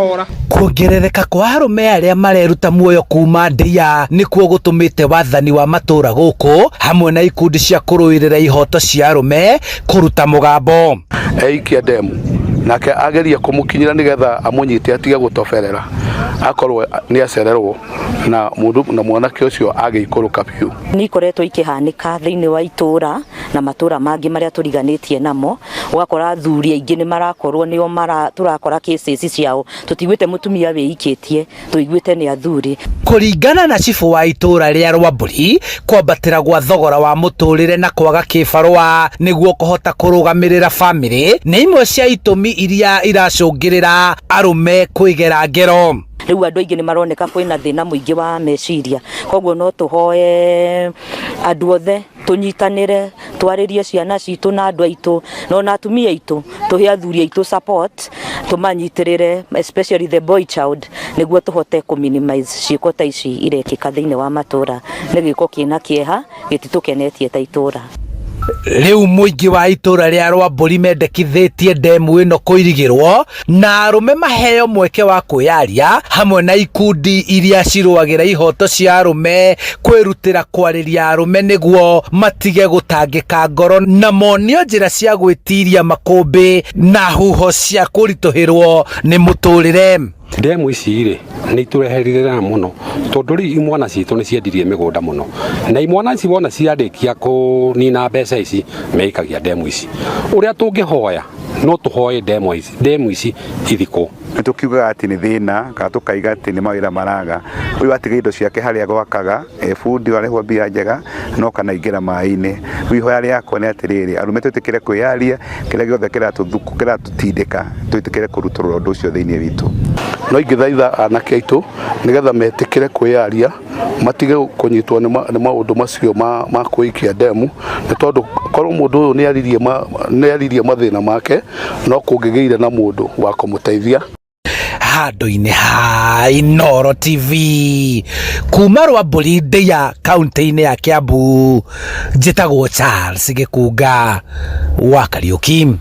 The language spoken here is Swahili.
makahora. Kuongerereka kwa arume aria mareruta muoyo kuma Ndeiya nikuo gutumite wathani wa matura guku hamwe na ikundi cia kuruirira ihoto cia arume kuruta mugambo. Eikia ndemu nake ageria kumukinyira nigetha amunyite atige gutoferera akorwo ni acererwo na mundu na mwanake ucio ageikũrũka biũ. Ni koretwo ikihanika thiini wa itura na matura mangi maria turiganitie namo ugakora athuri aingi ni marakorwo nio turakora cases ciao tutigwite mutumia weikitie tuigwite ni athuri. Kuringana na chifu wa itura ria Rwamburi kwambatira gwa thogora wa muturire na kwaga kibarua niguo kuhota kurugamirira family ni imwe cia itumi iria iracungirira arume kwigera ngero. Riu andu aingi ni maroneka kwina thina muingi wa meciria koguo no tuhoe andu othe tunyitanire twaririe ciana citu na andu aitu no na atumia aitu tuhe athuri aitu support tumanyitirire especially the boy child niguo tuhote ku minimize ciiko ta ici irekika thiini wa matura ni giko kina kieha gititukenetie ta itura. Riu muingi wa itura ria Rwamburi mendekithitie ndemu ino kuirigirwo na arume maheo mweke wa kwiyaria hamwe na ikundi iria ciruagira ihoto cia arume kwirutira kwariria arume niguo matige gutangika ngoro na monio njira cia gwitiria makumbi na huho cia kurituhirwo ni muturire. Ndemu ici ri ni itureherire muno tondu ri imwana citu ni ciendirie migunda muno na imwana ici wona ciandikia kunina mbeca ici meikagia ndemu ici uria tungihoya no tuhoye ndemu ici ithiko. Tukiuga ati ni thina ka tukaiga ati ni mawira maraga uyu atiga indo ciake haria gwakaga fundi warehwo mbia njega no kana ingira mai-ini wihoya riakwa ni atiriri arume tutikire kwiyaria kiria giothe kiratutindika tutikire kurutura undu ucio thiini witu no ingithaitha anake aitu nigetha metikire kwiyaria matige kunyitwo ni maundu macio ma kwĩikia ndemu ni tondu korwo mundu uyu ni aririe mathina make no kungigeire na mundu wa kumuteithia. Handu-ini ha Inooro TV kuma Rwamburi Ndeiya kaunti-ini ya Kiambu njitagwo Charles Gikunga wa Kariuki.